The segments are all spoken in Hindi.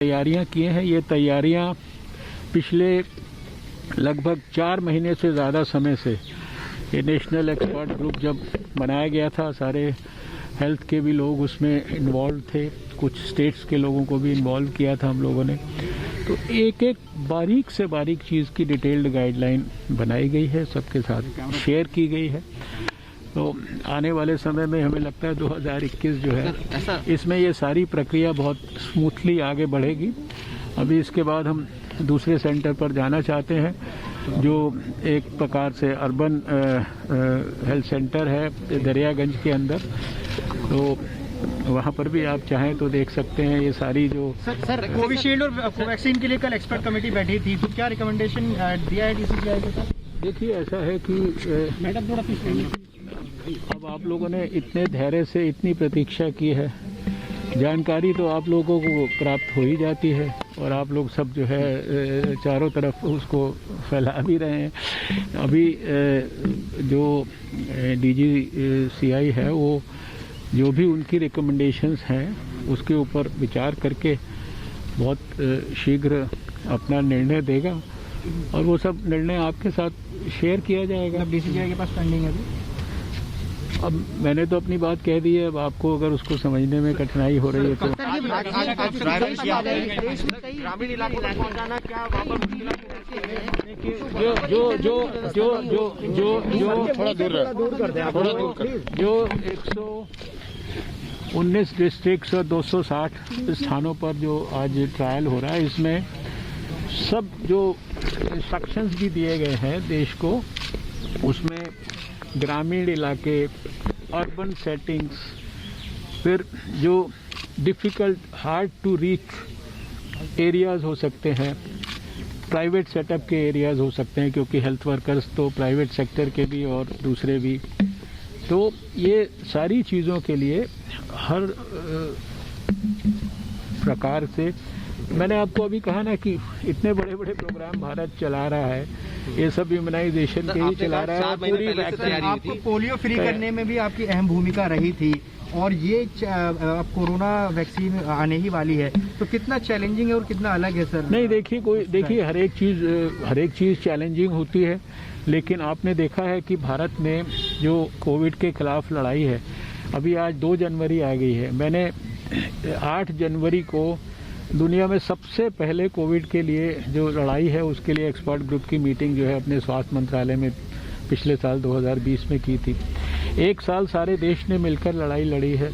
तैयारियां किए हैं। ये तैयारियां पिछले लगभग 4 महीने से ज़्यादा समय से ये नेशनल एक्सपर्ट ग्रुप जब बनाया गया था, सारे हेल्थ के भी लोग उसमें इन्वॉल्व थे, कुछ स्टेट्स के लोगों को भी इन्वॉल्व किया था हम लोगों ने। तो एक एक बारीक से बारीक चीज़ की डिटेल्ड गाइडलाइन बनाई गई है, सबके साथ शेयर की गई है। तो आने वाले समय में हमें लगता है 2021 जो है, इसमें ये सारी प्रक्रिया बहुत स्मूथली आगे बढ़ेगी। अभी इसके बाद हम दूसरे सेंटर पर जाना चाहते हैं, जो एक प्रकार से अर्बन हेल्थ सेंटर है दरियागंज के अंदर। तो वहाँ पर भी आप चाहें तो देख सकते हैं ये सारी जो सर कोविशील्ड और कोवैक्सीन के लिए कल एक्सपर्ट कमेटी बैठी थी, तो क्या रिकमेंडेशन दिया है डीसीजीआई को? देखिए, ऐसा है कि मैडम थोड़ा अब आप लोगों ने इतने धैर्य से इतनी प्रतीक्षा की है, जानकारी तो आप लोगों को प्राप्त हो ही जाती है और आप लोग सब जो है चारों तरफ उसको फैला भी रहे हैं। अभी जो DGCI है वो जो भी उनकी रिकमेंडेशंस हैं उसके ऊपर विचार करके बहुत शीघ्र अपना निर्णय देगा और वो सब निर्णय आपके साथ शेयर किया जाएगा। DCGI के पास पेंडिंग है अभी? अब मैंने तो अपनी बात कह दी है, अब आपको अगर उसको समझने में कठिनाई हो रही है तो ग्रामीण इलाकों में पहुंचाना क्या जो जो जो जो जो जो जो थोड़ा दूर कर दें, थोड़ा दूर कर, जो 119 डिस्ट्रिक्ट्स और 260 स्थानों पर जो आज ट्रायल हो रहा है, इसमें सब जो इंस्ट्रक्शंस भी दिए गए हैं देश को, उसमें ग्रामीण इलाके, अर्बन सेटिंग्स, फिर जो difficult hard to reach areas हो सकते हैं, प्राइवेट सेटअप के एरियाज़ हो सकते हैं, क्योंकि हेल्थ वर्कर्स तो प्राइवेट सेक्टर के भी और दूसरे भी। तो ये सारी चीज़ों के लिए हर प्रकार से, मैंने आपको अभी कहा ना कि इतने बड़े बड़े प्रोग्राम भारत चला रहा है, ये सब इम्यूनाइजेशन के ही चला रहा है। पूरी वैक्सीन, आपको पोलियो फ्री करने में भी आपकी अहम भूमिका रही थी और ये अब कोरोना वैक्सीन आने ही वाली है, तो कितना चैलेंजिंग है और कितना अलग है सर? नहीं, देखिए हर एक चीज़ चैलेंजिंग होती है, लेकिन आपने देखा है कि भारत में जो कोविड के खिलाफ लड़ाई है, अभी आज 2 जनवरी आ गई है। मैंने 8 जनवरी को दुनिया में सबसे पहले कोविड के लिए जो लड़ाई है उसके लिए एक्सपर्ट ग्रुप की मीटिंग जो है अपने स्वास्थ्य मंत्रालय में पिछले साल 2020 में की थी। 1 साल सारे देश ने मिलकर लड़ाई लड़ी है,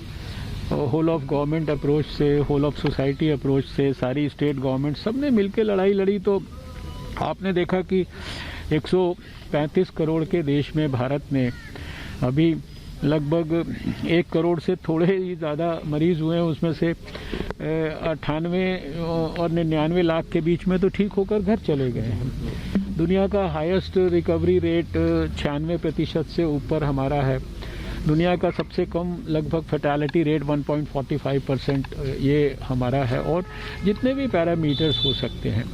होल ऑफ गवर्नमेंट अप्रोच से, होल ऑफ सोसाइटी अप्रोच से, सारी स्टेट गवर्नमेंट सब ने मिलकर लड़ाई लड़ी। तो आपने देखा कि 135 करोड़ के देश में भारत में अभी लगभग 1 करोड़ से थोड़े ही ज़्यादा मरीज़ हुए हैं, उसमें से 98 और 99 लाख के बीच में तो ठीक होकर घर चले गए हैं। दुनिया का हाईएस्ट रिकवरी रेट 96% से ऊपर हमारा है। दुनिया का सबसे कम लगभग फैटेलिटी रेट 1.45% ये हमारा है। और जितने भी पैरामीटर्स हो सकते हैं,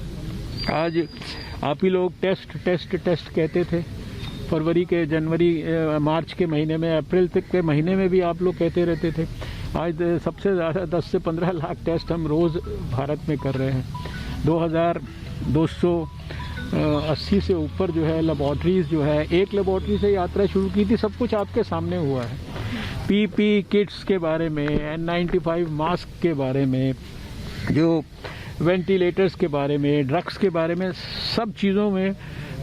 आज आप ही लोग टेस्ट कहते थे, फरवरी के, जनवरी, मार्च के महीने में, अप्रैल तक के महीने में भी आप लोग कहते रहते थे। आज सबसे ज़्यादा 10 से 15 लाख टेस्ट हम रोज़ भारत में कर रहे हैं। 2280 से ऊपर जो है लेबॉर्ट्रीज़ जो है, एक लेबॉर्ट्री से यात्रा शुरू की थी, सब कुछ आपके सामने हुआ है। PP किट्स के बारे में, N95 मास्क के बारे में, जो वेंटिलेटर्स के बारे में, ड्रग्स के बारे में, सब चीज़ों में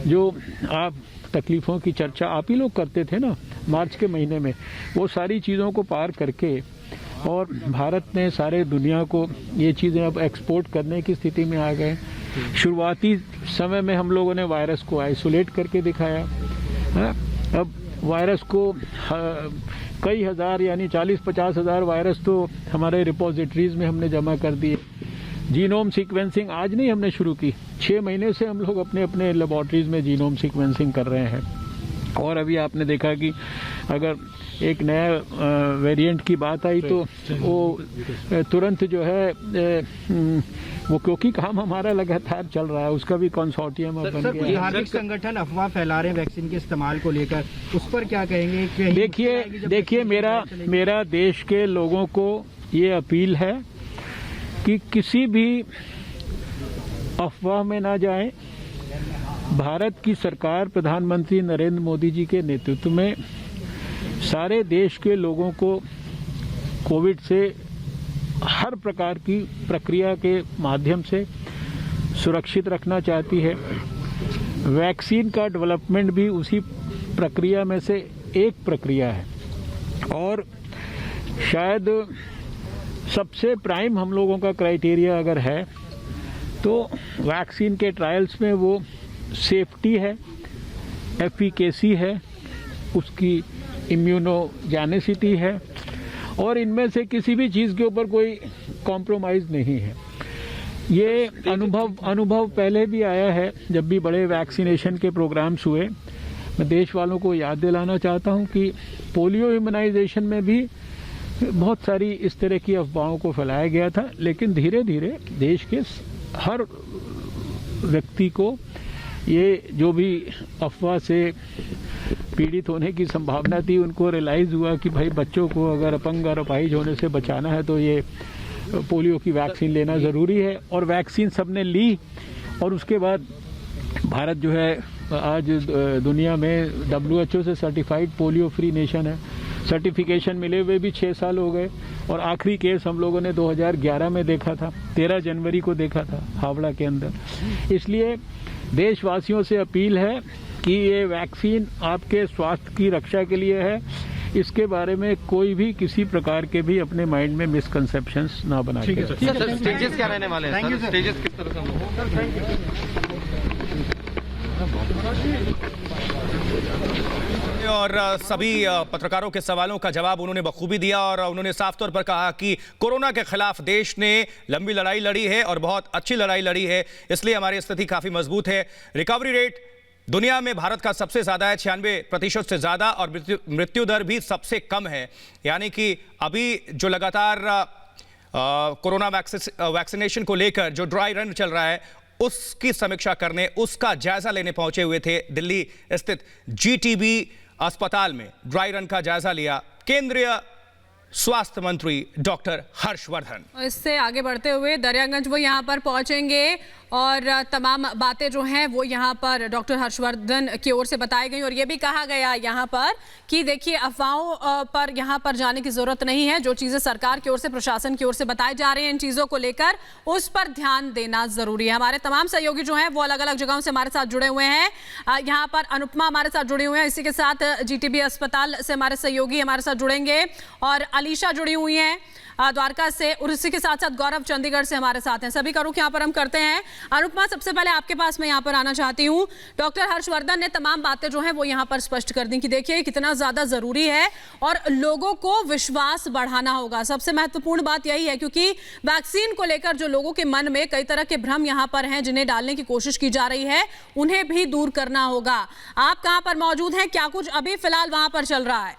जो आप तकलीफ़ों की चर्चा आप ही लोग करते थे ना मार्च के महीने में, वो सारी चीज़ों को पार करके और भारत ने सारे दुनिया को ये चीज़ें अब एक्सपोर्ट करने की स्थिति में आ गए। शुरुआती समय में हम लोगों ने वायरस को आइसोलेट करके दिखाया है, अब वायरस को कई हज़ार यानी 40-50 हज़ार वायरस तो हमारे रिपोजिटरीज़ में हमने जमा कर दिए। जीनोम सीक्वेंसिंग आज नहीं हमने शुरू की, 6 महीने से हम लोग अपने अपने लेबॉर्ट्रीज़ में जीनोम सीक्वेंसिंग कर रहे हैं। और अभी आपने देखा कि अगर एक नया वेरिएंट की बात आई तो वो तुरंत जो है वो, क्योंकि काम हमारा लगातार चल रहा है, उसका भी कंसोर्टियम अब बन गया है। धार्मिक संगठन अफवाह फैला रहे हैं वैक्सीन के इस्तेमाल को लेकर, उस पर क्या कहेंगे? देखिए मेरा देश के लोगों को ये अपील है कि किसी भी अफवाह में ना जाएं। भारत की सरकार प्रधानमंत्री नरेंद्र मोदी जी के नेतृत्व में सारे देश के लोगों को कोविड से हर प्रकार की प्रक्रिया के माध्यम से सुरक्षित रखना चाहती है। वैक्सीन का डेवलपमेंट भी उसी प्रक्रिया में से एक प्रक्रिया है और शायद सबसे प्राइम हम लोगों का क्राइटेरिया अगर है तो वैक्सीन के ट्रायल्स में वो सेफ्टी है, एफिकेसी है, उसकी इम्यूनोजेनिसिटी है और इनमें से किसी भी चीज़ के ऊपर कोई कॉम्प्रोमाइज़ नहीं है। ये अनुभव पहले भी आया है जब भी बड़े वैक्सीनेशन के प्रोग्राम्स हुए। मैं देश वालों को याद दिलाना चाहता हूं कि पोलियो इम्यूनाइजेशन में भी बहुत सारी इस तरह की अफवाहों को फैलाया गया था, लेकिन धीरे धीरे देश के हर व्यक्ति को ये जो भी अफवाह से पीड़ित होने की संभावना थी उनको रियलाइज़ हुआ कि भाई बच्चों को अगर अपंग और अपाहिज होने से बचाना है तो ये पोलियो की वैक्सीन लेना ज़रूरी है और वैक्सीन सबने ली। और उसके बाद भारत जो है आज दुनिया में WHO से सर्टिफाइड पोलियो फ्री नेशन है। सर्टिफिकेशन मिले हुए भी 6 साल हो गए और आखिरी केस हम लोगों ने 2011 में देखा था, 13 जनवरी को देखा था हावड़ा के अंदर। इसलिए देशवासियों से अपील है कि ये वैक्सीन आपके स्वास्थ्य की रक्षा के लिए है। इसके बारे में कोई भी किसी प्रकार के भी अपने माइंड में मिसकंसेप्शंस ना बना के। सर स्टेजेस क्या रहने वाले हैं? सर स्टेजेस किस तरह से? और सभी पत्रकारों के सवालों का जवाब उन्होंने बखूबी दिया और उन्होंने साफ तौर पर कहा कि कोरोना के खिलाफ देश ने लंबी लड़ाई लड़ी है और बहुत अच्छी लड़ाई लड़ी है, इसलिए हमारी स्थिति काफी मजबूत है। रिकवरी रेट दुनिया में भारत का सबसे ज्यादा है, 96% से ज्यादा, और मृत्यु दर भी सबसे कम है। यानी कि अभी जो लगातार कोरोना वैक्सीनेशन को लेकर जो ड्राई रन चल रहा है उसकी समीक्षा करने, उसका जायजा लेने पहुंचे हुए थे दिल्ली स्थित GTB अस्पताल में। ड्राई रन का जायजा लिया केंद्रीय स्वास्थ्य मंत्री डॉक्टर हर्षवर्धन। इससे आगे बढ़ते हुए दरियागंज वो यहाँ पर पहुंचेंगे और तमाम बातें जो हैं वो यहाँ पर डॉक्टर हर्षवर्धन की ओर से बताई गई और ये भी कहा गया यहाँ पर कि देखिए अफवाहों पर यहाँ पर जाने की जरूरत नहीं है। जो चीज़ें सरकार की ओर से, प्रशासन की ओर से बताई जा रही हैं इन चीज़ों को लेकर, उस पर ध्यान देना जरूरी है। हमारे तमाम सहयोगी जो हैं वो अलग अलग जगहों से हमारे साथ जुड़े हुए हैं। यहाँ पर अनुपमा हमारे साथ जुड़ी हुई हैं, इसी के साथ GTB अस्पताल से हमारे सहयोगी हमारे साथ जुड़ेंगे और अलीशा जुड़ी हुई हैं द्वारका से, और इसी के साथ साथ गौरव चंडीगढ़ से हमारे साथ हैं। सभी का रुख यहाँ पर हम करते हैं। अनुपमा, सबसे पहले आपके पास मैं यहाँ पर आना चाहती हूँ। डॉक्टर हर्षवर्धन ने तमाम बातें जो हैं वो यहाँ पर स्पष्ट कर दी कि देखिए कितना ज्यादा जरूरी है और लोगों को विश्वास बढ़ाना होगा। सबसे महत्वपूर्ण बात यही है क्योंकि वैक्सीन को लेकर जो लोगों के मन में कई तरह के भ्रम यहाँ पर हैं जिन्हें डालने की कोशिश की जा रही है, उन्हें भी दूर करना होगा। आप कहाँ पर मौजूद हैं, क्या कुछ अभी फिलहाल वहां पर चल रहा है?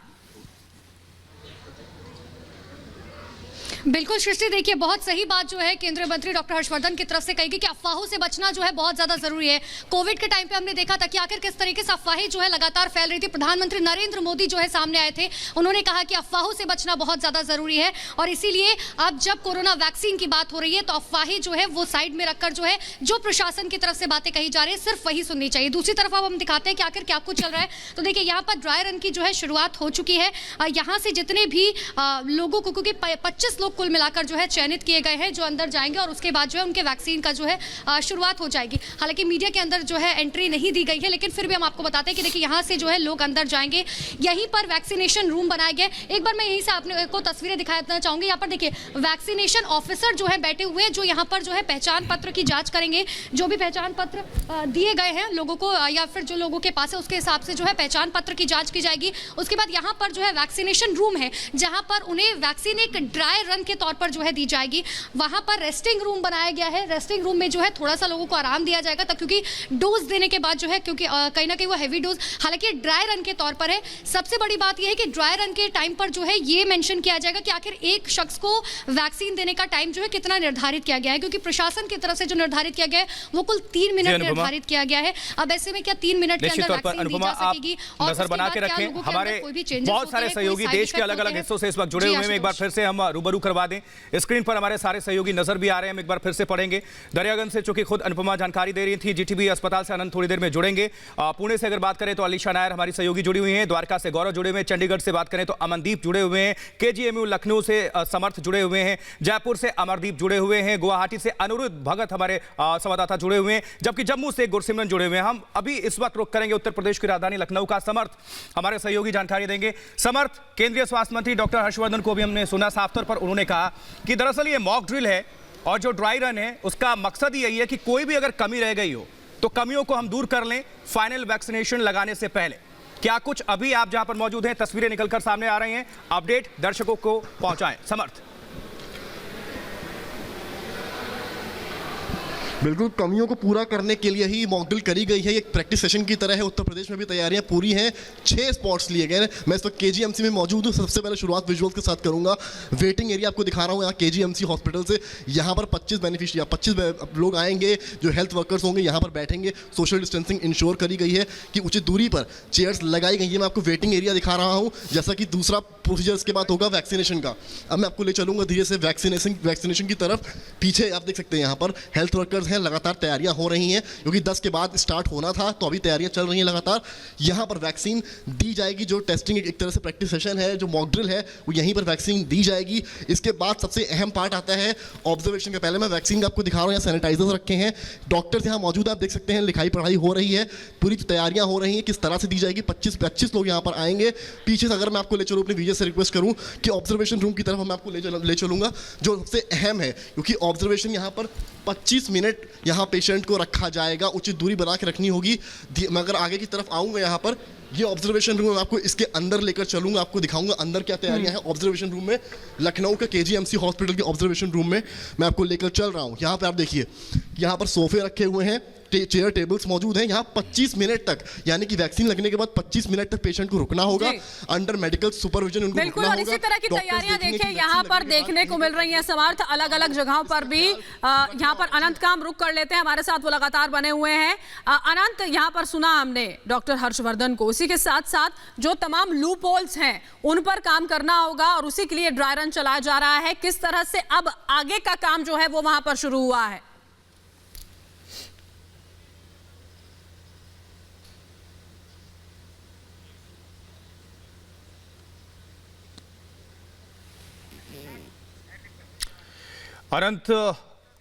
बिल्कुल सृष्टि, देखिए बहुत सही बात जो है केंद्रीय मंत्री डॉक्टर हर्षवर्धन की तरफ से कही गई कि अफवाहों से बचना जो है बहुत ज्यादा जरूरी है। कोविड के टाइम पे हमने देखा था कि आखिर किस तरीके से अफवाहें जो है लगातार फैल रही थी। प्रधानमंत्री नरेंद्र मोदी जो है सामने आए थे, उन्होंने कहा कि अफवाहों से बचना बहुत ज्यादा जरूरी है और इसीलिए अब जब कोरोना वैक्सीन की बात हो रही है तो अफवाहें जो है वो साइड में रखकर जो है जो प्रशासन की तरफ से बातें कही जा रही है सिर्फ वही सुननी चाहिए। दूसरी तरफ अब हम दिखाते हैं कि आखिर क्या कुछ चल रहा है। तो देखिए यहाँ पर ड्राई रन की जो है शुरुआत हो चुकी है। यहाँ से जितने भी लोगों को, क्योंकि 25 लोग कुल मिलाकर जो है चयनित किए गए हैं जो अंदर जाएंगे और उसके बाद जो है उनके वैक्सीन का जो है शुरुआत हो जाएगी। हालांकि मीडिया के अंदर जो है एंट्री नहीं दी गई है, लेकिन फिर भी हम आपको बताते हैं कि देखिए यहाँ से जो है लोग अंदर जाएंगे। यहीं पर वैक्सीनेशन रूम बनाए गए। एक बार मैं यहीं से आपने को तस्वीरें दिखाना चाहूंगी। यहाँ पर देखिए वैक्सीनेशन ऑफिसर जो है बैठे हुए हैं जो यहाँ पर जो है पहचान पत्र की जांच करेंगे। जो भी पहचान पत्र दिए गए हैं लोगों को या फिर जो लोगों के पास है उसके हिसाब से जो है पहचान पत्र की जांच की जाएगी। उसके बाद यहाँ पर जो है वैक्सीनेशन रूम है जहाँ पर उन्हें वैक्सीन एक ड्राई रन के तौर पर जो है दी जाएगी। वहां पर रेस्टिंग रूम बनाया गया है। रेस्टिंग रूम में जो है थोड़ा सा लोगों को आराम दिया जाएगा तब क्योंकि डोज देने के बाद जो है क्योंकि कहीं ना कहीं वो हैवी डोज, हालांकि ड्राई रन के तौर पर है। सबसे बड़ी बात यह है कि ड्राई रन के टाइम पर जो है ये मेंशन किया जाएगा कि आखिर एक शख्स को वैक्सीन देने का टाइम जो है कितना निर्धारित किया गया है, क्योंकि प्रशासन की तरफ से जो निर्धारित किया गया है वो कुल 3 मिनट निर्धारित किया गया है। अब ऐसे में क्या 3 मिनट के अंदर वैक्सीन दी जा सकेगी? और नजर बना के रखें, हमारे बहुत सारे सहयोगी देश के अलग अलग हिस्सों से इस वक्त जुड़े हुए हैं। एक बार फिर से हम रूबरू करवा दें। स्क्रीन पर हमारे सारे सहयोगी नजर भी आ रहे हैं, हम एक बार फिर से पढ़ेंगे। दरियागंज से चूंकि खुद अनुपमा जानकारी दे रही थी, जीटीबी अस्पताल से अनंत थोड़ी देर में जुड़ेंगे। पुणे से अगर बात करें तो अलीशा नायर हमारी सहयोगी जुड़ी हुई हैं, द्वारका से गौरव जुड़े हुए हैं, चंडीगढ़ से बात करें तो अमनदीप जुड़े हुए हैं, केजीएमयू लखनऊ से समर्थ जुड़े हुए हैं, जयपुर से अमरदीप जुड़े हुए हैं, गुवाहाटी से अनुरुद्ध भगत हमारे संवाददाता जुड़े हुए हैं, जबकि जम्मू से गुरसिमरन जुड़े हुए हैं। हम अभी इस वक्त रुक करेंगे उत्तर प्रदेश की राजधानी लखनऊ का। समर्थ हमारे सहयोगी जानकारी देंगे। समर्थ, केंद्रीय स्वास्थ्य मंत्री डॉक्टर हर्षवर्धन को भी हमने सुना, साफ तौर पर उन्होंने कहा कि दरअसल ये मॉक ड्रिल है और जो ड्राई रन है उसका मकसद यही है कि कोई भी अगर कमी रह गई हो तो कमियों को हम दूर कर लें फाइनल वैक्सीनेशन लगाने से पहले। क्या कुछ अभी आप जहां पर मौजूद हैं तस्वीरें निकलकर सामने आ रही हैं, अपडेट दर्शकों को पहुंचाएं। समर्थ। बिल्कुल, कमियों को पूरा करने के लिए ही मॉक ड्रिल करी गई है। एक प्रैक्टिस सेशन की तरह है। उत्तर प्रदेश में भी तैयारियां पूरी हैं। 6 स्पॉट्स लिए गए हैं। मैं इस वक्त केजीएमसी में मौजूद हूं। सबसे पहले शुरुआत विजुअल्स के साथ करूंगा। वेटिंग एरिया आपको दिखा रहा हूं यहाँ केजीएमसी हॉस्पिटल से। यहाँ पर 25 लोग आएंगे जो हेल्थ वर्कर्स होंगे, यहाँ पर बैठेंगे। सोशल डिस्टेंसिंग इंश्योर करी गई है कि उचित दूरी पर चेयर्स लगाई गई है। मैं आपको वेटिंग एरिया दिखा रहा हूँ। जैसा कि दूसरा प्रोसीजर इसके बाद होगा वैक्सीनेशन का। अब मैं आपको ले चलूंगा धीरे से वैक्सीनेशन की तरफ। पीछे आप देख सकते हैं यहाँ पर हेल्थ वर्कर्स हैं, लगातार तैयारियां हो रही हैं क्योंकि 10 के बाद स्टार्ट होना था, तो अभी तैयारियां चल रही हैं लगातार। यहाँ पर वैक्सीन दी जाएगी। जो टेस्टिंग एक तरह से प्रैक्टिस सेशन है, जो मॉक ड्रिल है, वो यहीं पर वैक्सीन दी जाएगी। इसके बाद सबसे अहम पार्ट आता है ऑब्जर्वेशन का। पहले मैं वैक्सीन आपको दिखा रहा हूँ। यहाँ सैनिटाइजर्स रखे हैं, डॉक्टर्स यहाँ मौजूद है, आप देख सकते हैं। लिखाई पढ़ाई हो रही है, पूरी तैयारियां हो रही हैं किस तरह से दी जाएगी। 25 लोग यहाँ पर आएंगे। पीछे से अगर मैं आपको ले चलूँ, अपने विजय से रिक्वेस्ट करूँ कि ऑब्जर्वेशन रूम की तरफ मैं आपको ले चलूँगा, जो सबसे अहम है, क्योंकि ऑब्जर्वेशन यहाँ पर 25 मिनट यहाँ पेशेंट को रखा जाएगा। उचित दूरी बना के रखनी होगी। मैं अगर आगे की तरफ आऊँगा, यहाँ पर ये ऑब्जर्वेशन रूम, मैं आपको इसके अंदर लेकर चलूँगा, आपको दिखाऊंगा अंदर क्या तैयारियां हैं ऑब्जर्वेशन रूम में। लखनऊ के केजीएमसी हॉस्पिटल के ऑब्जर्वेशन रूम में मैं आपको लेकर चल रहा हूँ। यहाँ पर आप देखिए, यहाँ पर सोफे रखे हुए हैं, चेयर टेबल्स मौजूद हैं। यहाँ 25 मिनट तक, यानी कि वैक्सीन लगने के बाद 25 मिनट तक पेशेंट को रुकना होगा अंडर मेडिकल सुपरविजन। उनको बिल्कुल, और इसी तरह की तैयारियां देखिए यहाँ पर देखने को मिल रही हैं। समर्थ, अलग अलग जगहों पर भी यहाँ पर अनंत का हम रुक कर लेते हैं, हमारे साथ वो लगातार बने हुए हैं। अनंत, यहाँ पर सुना हमने डॉक्टर हर्षवर्धन को, उसी के साथ साथ जो तमाम लूप होल्स हैं उन पर काम करना होगा और उसी के लिए ड्राई रन चलाया जा रहा है। किस तरह से अब आगे का काम जो है वो वहां पर शुरू हुआ है? अनंत,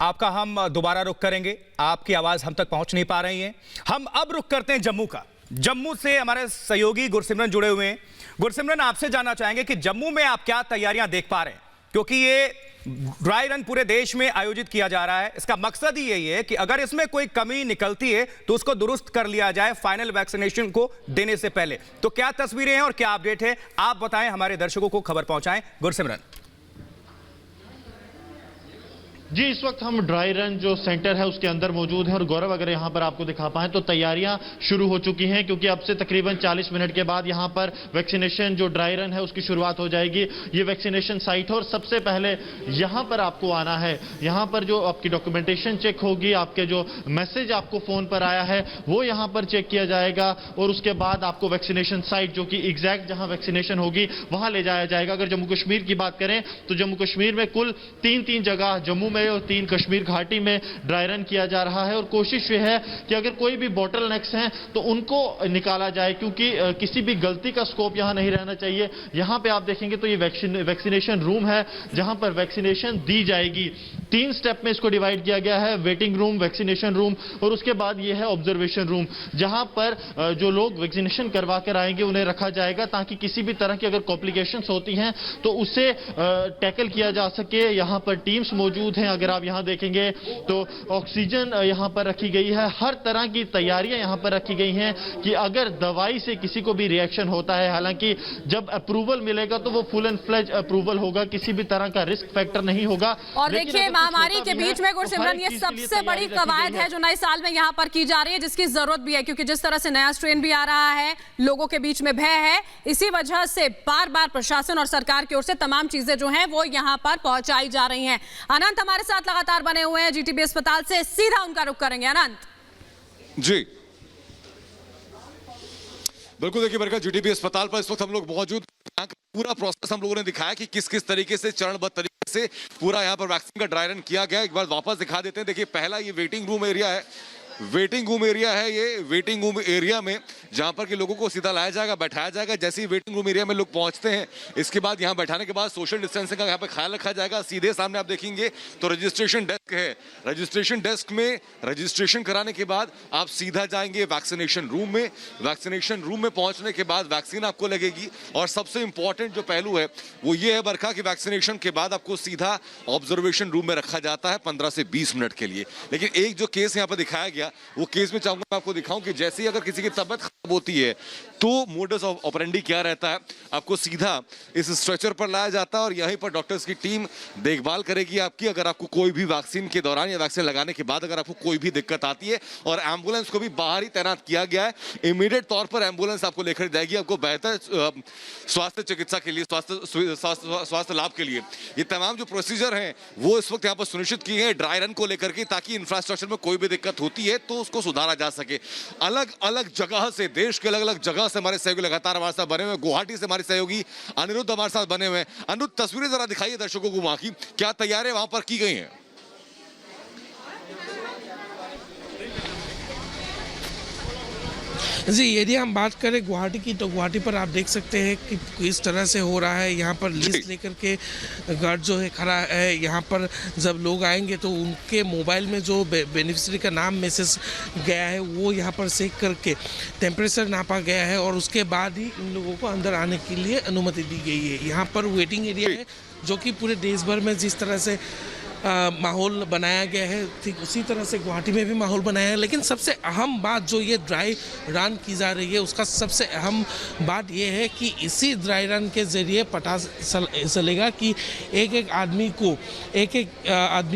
आपका हम दोबारा रुख करेंगे, आपकी आवाज हम तक पहुंच नहीं पा रही है। हम अब रुख करते हैं जम्मू का। जम्मू से हमारे सहयोगी गुरसिमरन जुड़े हुए हैं। गुरसिमरन, आपसे जानना चाहेंगे कि जम्मू में आप क्या तैयारियां देख पा रहे हैं, क्योंकि ये ड्राई रन पूरे देश में आयोजित किया जा रहा है। इसका मकसद ही यही है कि अगर इसमें कोई कमी निकलती है तो उसको दुरुस्त कर लिया जाए फाइनल वैक्सीनेशन को देने से पहले। तो क्या तस्वीरें हैं और क्या अपडेट है, आप बताएं, हमारे दर्शकों को खबर पहुंचाएं। गुरसिमरन। जी, इस वक्त हम ड्राई रन जो सेंटर है उसके अंदर मौजूद है और गौरव, अगर यहां पर आपको दिखा पाएं तो तैयारियां शुरू हो चुकी हैं, क्योंकि अब से तकरीबन 40 मिनट के बाद यहां पर वैक्सीनेशन जो ड्राई रन है उसकी शुरुआत हो जाएगी। ये वैक्सीनेशन साइट है और सबसे पहले यहां पर आपको आना है। यहां पर जो आपकी डॉक्यूमेंटेशन चेक होगी, आपके जो मैसेज आपको फोन पर आया है वो यहां पर चेक किया जाएगा और उसके बाद आपको वैक्सीनेशन साइट, जो कि एग्जैक्ट जहां वैक्सीनेशन होगी वहां ले जाया जाएगा। अगर जम्मू कश्मीर की बात करें तो जम्मू कश्मीर में कुल 3 जगह, जम्मू में और 3 कश्मीर घाटी में ड्राई रन किया जा रहा है और कोशिश यह है कि अगर कोई भी बॉटल नेक्स हैं तो उनको निकाला जाए, क्योंकि किसी भी गलती का स्कोप यहां नहीं रहना चाहिए। यहां पे आप देखेंगे तो ये वैक्सीनेशन रूम है जहां पर वैक्सीनेशन दी जाएगी। 3 स्टेप में इसको डिवाइड किया गया है, वेटिंग रूम, वैक्सीनेशन रूम और उसके बाद ये है ऑब्जर्वेशन रूम, जहां पर जो लोग वैक्सीनेशन करवा कर आएंगे उन्हें रखा जाएगा ताकि किसी भी तरह की अगर कॉम्प्लिकेशंस होती हैं तो उसे टैकल किया जा सके। यहां पर टीम्स मौजूद हैं, अगर आप यहां देखेंगे तो ऑक्सीजन यहां पर रखी गई है। हर तरह की तैयारियां यहां पर रखी गई हैं कि अगर दवाई से किसी को भी रिएक्शन होता है, हालांकि जब अप्रूवल मिलेगा तो वो फुल एंड फ्लेज अप्रूवल होगा, किसी भी तरह का रिस्क फैक्टर नहीं होगा। और देखिए, महामारी के बीच में गुरसिमरन, ये सबसे बड़ी कवायद है जो नए साल में यहां पर की जा रही है, जिसकी जरूरत भी है, क्योंकि जिस तरह से नया स्ट्रेन भी आ रहा है, लोगों के बीच में भय है। इसी वजह से बार बार प्रशासन और सरकार की ओर से तमाम चीजें जो हैं वो यहां पर पहुंचाई जा रही हैं। अनंत हमारे साथ लगातार बने हुए हैं जीटीबी अस्पताल से, सीधा उनका रुख करेंगे। अनंत जी बिल्कुल, देखिए मेरे जीटीबी अस्पताल पर इस वक्त हम लोग मौजूद, पूरा प्रोसेस हम लोगों ने दिखाया कि किस किस तरीके से चरणबद्ध तरीके से पूरा यहाँ पर वैक्सीन का ड्राई रन किया गया। एक बार वापस दिखा देते हैं। देखिए पहला ये वेटिंग रूम एरिया है, वेटिंग रूम एरिया है। ये वेटिंग रूम एरिया में जहां पर कि लोगों को सीधा लाया जाएगा, बैठाया जाएगा। जैसे ही वेटिंग रूम एरिया में लोग पहुंचते हैं, इसके बाद यहां बैठाने के बाद सोशल डिस्टेंसिंग का यहां पे ख्याल रखा जाएगा। सीधे सामने आप देखेंगे तो रजिस्ट्रेशन डेस्क है। रजिस्ट्रेशन डेस्क में रजिस्ट्रेशन कराने के बाद आप सीधा जाएंगे वैक्सीनेशन रूम में। वैक्सीनेशन रूम में पहुंचने के बाद वैक्सीन आपको लगेगी। और सबसे इंपॉर्टेंट जो पहलू है वो ये है बरखा कि वैक्सीनेशन के बाद आपको सीधा ऑब्जर्वेशन रूम में रखा जाता है 15 से 20 मिनट के लिए। लेकिन एक जो केस यहाँ पर दिखाया गया वो केस में चाहूंगा मैं आपको दिखाऊं कि जैसे ही अगर किसी की तबीयत खराब होती है तो मोडस ऑपरेंडी क्या रहता है, आपको सीधा इस स्ट्रेचर पर लाया जाता है और यहीं पर डॉक्टर्स की टीम देखभाल करेगी आपकी। अगर आपको कोई भी वैक्सीन के दौरान या वैक्सीन लगाने के बाद अगर आपको कोई भी दिक्कत आती है, और एम्बुलेंस को भी बाहर ही तैनात किया गया है। इमीडिएट तौर पर एम्बुलेंस आपको लेकर जाएगी, आपको बेहतर स्वास्थ्य चिकित्सा के लिए, स्वास्थ्य लाभ के लिए। ये तमाम जो प्रोसीजर हैं वो इस वक्त यहाँ पर सुनिश्चित किए हैं ड्राई रन को लेकर के, ताकि इंफ्रास्ट्रक्चर में कोई भी दिक्कत होती है तो उसको सुधारा जा सके। अलग अलग जगह से, देश के अलग अलग जगह से हमारे सहयोगी लगातार हमारे साथ बने हुए हैं। गुवाहाटी से हमारे सहयोगी अनिरुद्ध हमारे साथ बने हुए हैं। अनिरुद्ध, तस्वीरें जरा दिखाइए दर्शकों को वहां की, क्या तैयारियां वहां पर की गई हैं? जी, यदि हम बात करें गुवाहाटी की तो गुवाहाटी पर आप देख सकते हैं कि किस तरह से हो रहा है। यहाँ पर लिस्ट लेकर के गार्ड जो है खड़ा है। यहाँ पर जब लोग आएंगे तो उनके मोबाइल में जो बेनिफिशियरी का नाम मैसेज गया है वो यहाँ पर चेक करके टेम्परेचर नापा गया है और उसके बाद ही इन लोगों को अंदर आने के लिए अनुमति दी गई है। यहाँ पर वेटिंग एरिया है जो कि पूरे देश भर में जिस तरह से माहौल बनाया गया है ठीक उसी तरह से गुवाहाटी में भी माहौल बनाया है। लेकिन सबसे अहम बात जो ये ड्राई रन की जा रही है उसका सबसे अहम बात ये है कि इसी ड्राई रन के ज़रिए पता चलेगा कि एक आदमी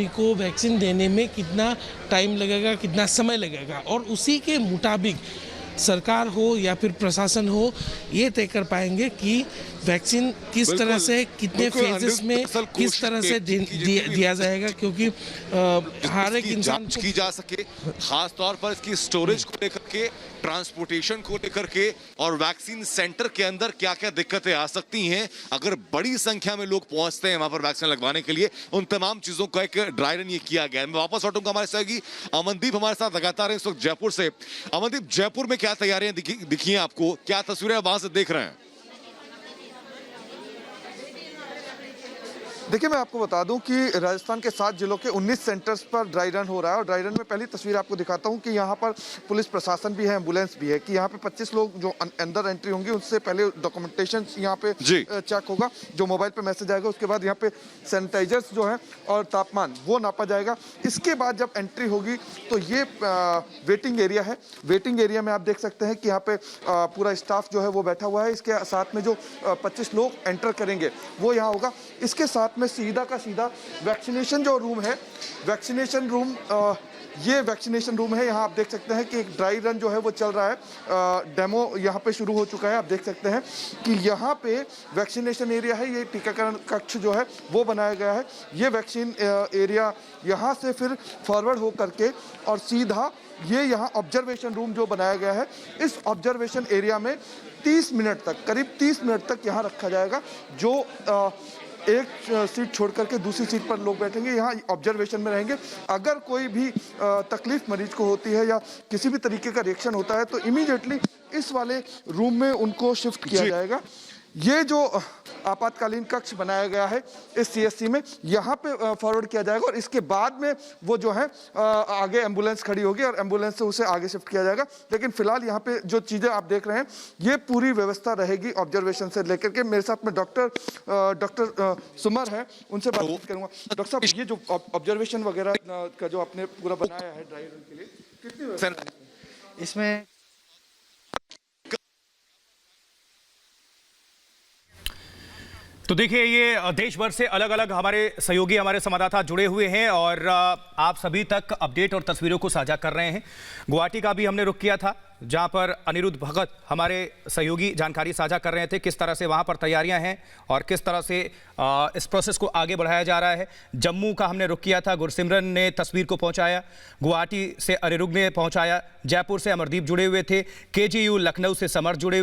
को वैक्सीन देने में कितना टाइम लगेगा, कितना समय लगेगा, और उसी के मुताबिक सरकार हो या फिर प्रशासन हो ये तय कर पाएंगे कि वैक्सीन किस तरह से, कितने फेजेस में, किस तरह से दिया जाएगा, क्योंकि हर एक इंसान की जा सके, खास तौर पर इसकी स्टोरेज को लेकर के, ट्रांसपोर्टेशन को लेकर के, और वैक्सीन सेंटर के अंदर क्या क्या दिक्कतें आ सकती हैं अगर बड़ी संख्या में लोग पहुंचते हैं वहां पर वैक्सीन लगवाने के लिए। उन तमाम चीजों का एक ड्राई रन ये किया गया है। मैं वापस लौटूंगा हमारे सहयोगी अमनदीप हमारे साथ लगातार है इस वक्त जयपुर से। अमनदीप, जयपुर में क्या तैयारियां दिखी हैं आपको, क्या तस्वीरें वहां से देख रहे हैं? देखिए, मैं आपको बता दूं कि राजस्थान के 7 जिलों के 19 सेंटर्स पर ड्राई रन हो रहा है। और ड्राई रन में पहली तस्वीर आपको दिखाता हूं कि यहाँ पर पुलिस प्रशासन भी है, एम्बुलेंस भी है, कि यहाँ पे 25 लोग जो अंदर एंट्री होंगी उनसे पहले डॉक्यूमेंटेशन यहाँ पे चेक होगा, जो मोबाइल पे मैसेज आएगा। उसके बाद यहाँ पे सैनिटाइजर्स जो है और तापमान वो नापा जाएगा। इसके बाद जब एंट्री होगी तो ये वेटिंग एरिया है। वेटिंग एरिया में आप देख सकते हैं कि यहाँ पे पूरा स्टाफ जो है वो बैठा हुआ है। इसके साथ में जो 25 लोग एंटर करेंगे वो यहाँ होगा। इसके साथ में सीधा का सीधा वैक्सीनेशन जो रूम है, वैक्सीनेशन रूम ये वैक्सीनेशन रूम है। यहाँ आप देख सकते हैं कि एक ड्राई रन जो है वो चल रहा है। डेमो यहाँ पे शुरू हो चुका है। आप देख सकते हैं कि यहाँ पे वैक्सीनेशन एरिया है। ये टीकाकरण कक्ष जो है वो बनाया गया है। ये वैक्सीन एरिया यहाँ से फिर फॉरवर्ड हो करके और सीधा ये यहाँ ऑब्जर्वेशन रूम जो बनाया गया है, इस ऑब्जर्वेशन एरिया में 30 मिनट तक, करीब 30 मिनट तक यहाँ रखा जाएगा। जो एक सीट छोड़ करके दूसरी सीट पर लोग बैठेंगे, यहाँ ऑब्जर्वेशन में रहेंगे। अगर कोई भी तकलीफ मरीज को होती है या किसी भी तरीके का रिएक्शन होता है तो इमीडिएटली इस वाले रूम में उनको शिफ्ट किया जाएगा। ये जो आपातकालीन कक्ष बनाया गया है इस सीएससी में, यहाँ पे फॉरवर्ड किया जाएगा और इसके बाद में वो जो है आगे एम्बुलेंस खड़ी होगी और एम्बुलेंस से उसे आगे शिफ्ट किया जाएगा। लेकिन फिलहाल यहाँ पे जो चीज़ें आप देख रहे हैं ये पूरी व्यवस्था रहेगी ऑब्जर्वेशन से लेकर के। मेरे साथ में डॉक्टर सुमर है, उनसे बात करूँगा। डॉक्टर साहब, ये जो ऑब्जर्वेशन वगैरह का जो आपने पूरा बनाया है ड्राई रन के लिए, कितनी व्यवस्था इसमें? तो देखिए, ये देश भर से अलग अलग हमारे सहयोगी, हमारे संवाददाता जुड़े हुए हैं और आप सभी तक अपडेट और तस्वीरों को साझा कर रहे हैं। गुवाहाटी का भी हमने रुख किया था, जहां पर अनिरुद्ध भगत हमारे सहयोगी जानकारी साझा कर रहे थे किस तरह से वहां पर तैयारियां हैं और किस तरह से इस प्रोसेस को आगे बढ़ाया जा रहा है। जम्मू का हमने रुख किया था, गुरसिमरन ने तस्वीर को पहुंचाया। गुवाहाटी से अनिरुद्ध ने पहुंचाया। जयपुर से अमरदीप जुड़े हुए थे। केजीयू लखनऊ से समर जुड़े हुए